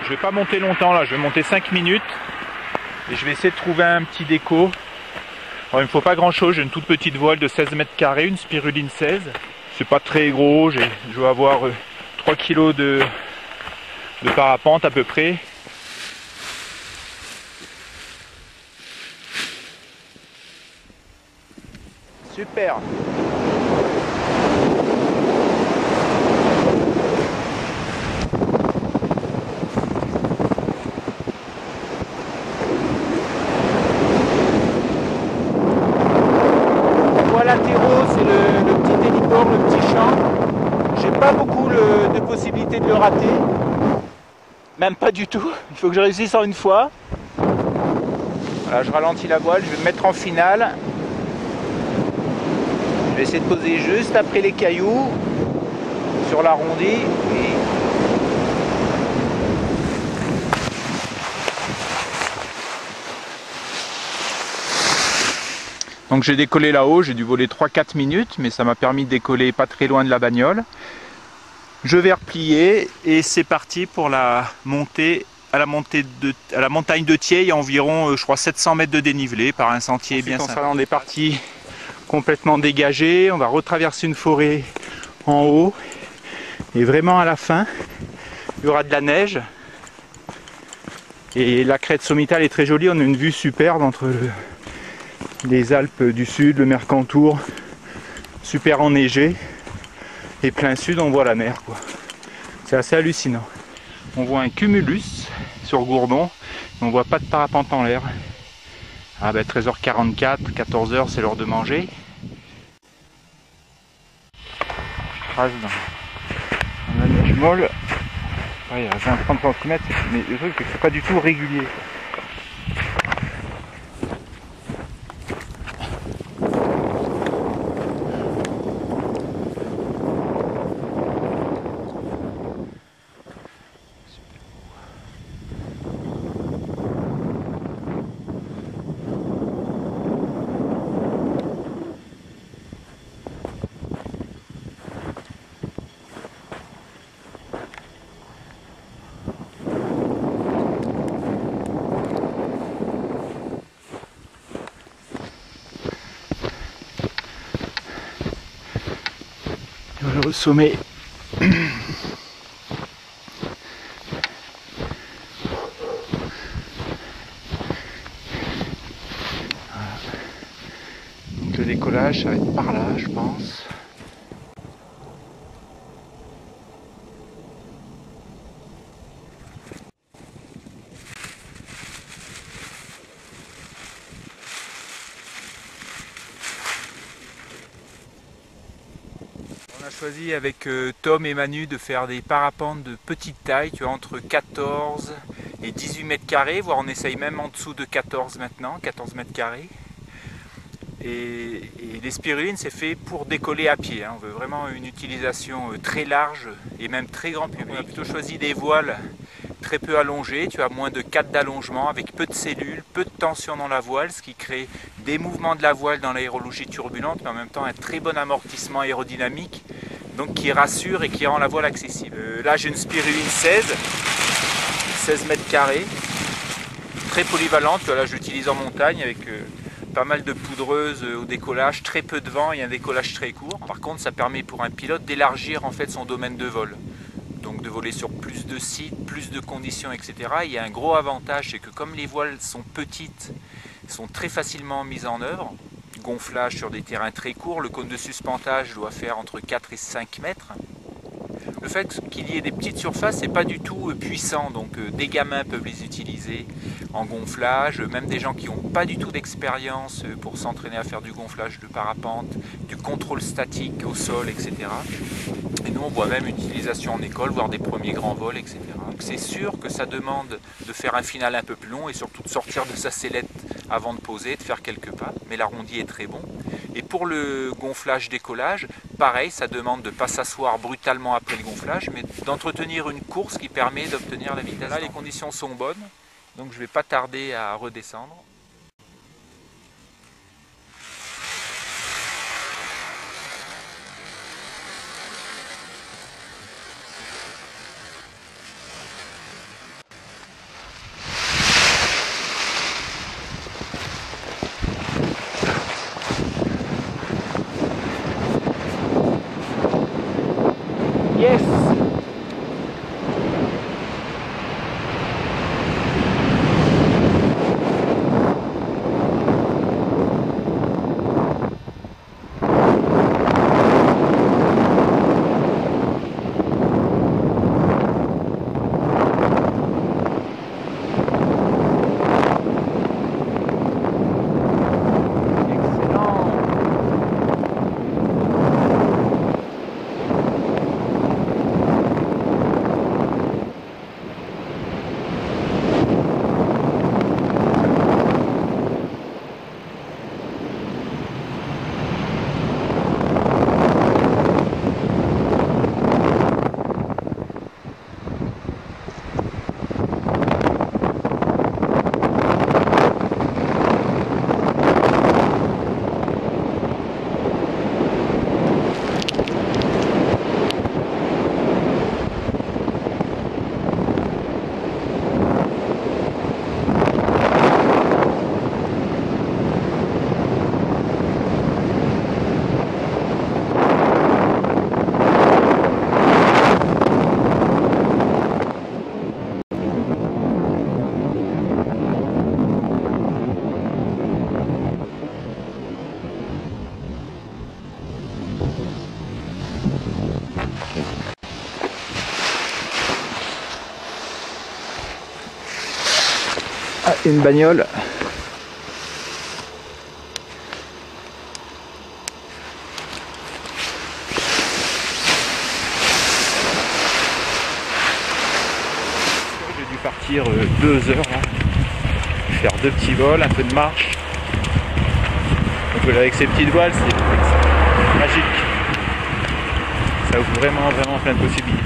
Je vais pas monter longtemps là, je vais monter 5 minutes et je vais essayer de trouver un petit déco. Alors, il me faut pas grand chose, j'ai une toute petite voile de 16 mètres carrés, une spiruline 16. C'est pas très gros, je vais avoir 3 kg de parapente à peu près. Super. Latéraux, c'est le petit héliport, le petit champ. J'ai pas beaucoup de possibilités de le rater. Même pas du tout. Il faut que je réussisse en une fois. Voilà, je ralentis la voile, je vais me mettre en finale. Je vais essayer de poser juste après les cailloux sur l'arrondi. Donc j'ai décollé là-haut, j'ai dû voler 3-4 minutes, mais ça m'a permis de décoller pas très loin de la bagnole. Je vais replier et c'est parti pour la montée à la montagne de Thiais. Il y a environ, je crois, 700 mètres de dénivelé par un sentier bien sympa. On sera dans des parties complètement dégagées. On va retraverser une forêt en haut et vraiment à la fin, il y aura de la neige. Et la crête sommitale est très jolie. On a une vue superbe entre les Alpes du Sud, le Mercantour, super enneigé, et plein sud on voit la mer, quoi. C'est assez hallucinant. On voit un cumulus sur Gourdon, mais on voit pas de parapente en l'air. Ah ben 13h44, 14h c'est l'heure de manger. Je trace dans la neige molle. Ouais, il y a 20-30 cm, mais le truc c'est que c'est pas du tout régulier. Voilà au sommet. Donc le décollage, ça va être par là, je pense. On a choisi avec Tom et Manu de faire des parapentes de petite taille, tu vois, entre 14 et 18 mètres carrés, voire on essaye même en dessous de 14 maintenant, 14 mètres carrés. Et les spirulines, c'est fait pour décoller à pied, hein. On veut vraiment une utilisation très large et même très grand public. On a plutôt choisi des voiles très peu allongées, tu as moins de 4 d'allongement, avec peu de cellules, peu de tension dans la voile, ce qui crée des mouvements de la voile dans l'aérologie turbulente, mais en même temps un très bon amortissement aérodynamique, donc qui rassure et qui rend la voile accessible. Là j'ai une spiruline 16 mètres carrés, très polyvalente, là je l'utilise en montagne avec pas mal de poudreuse au décollage, très peu de vent et un décollage très court. Par contre ça permet pour un pilote d'élargir en fait son domaine de vol. Donc de voler sur plus de sites, plus de conditions, etc. Il y a un gros avantage, c'est que comme les voiles sont petites, sont très facilement mises en œuvre. Gonflage sur des terrains très courts, le cône de suspentage doit faire entre 4 et 5 mètres. Le fait qu'il y ait des petites surfaces, c'est pas du tout puissant, donc des gamins peuvent les utiliser en gonflage, même des gens qui n'ont pas du tout d'expérience pour s'entraîner à faire du gonflage de parapente, du contrôle statique au sol, etc. Et nous on voit même une utilisation en école, voire des premiers grands vols, etc. Donc c'est sûr que ça demande de faire un final un peu plus long et surtout de sortir de sa sellette avant de poser, de faire quelques pas, mais l'arrondi est très bon. Et pour le gonflage-décollage, pareil, ça demande de ne pas s'asseoir brutalement après le gonflage, mais d'entretenir une course qui permet d'obtenir la vitesse. Là, les conditions sont bonnes, donc je ne vais pas tarder à redescendre. Yes! Ah, une bagnole. J'ai dû partir 2 heures là. Faire 2 petits vols, un peu de marche. Donc avec ces petites voiles, c'est magique. Ça ouvre vraiment plein de possibilités.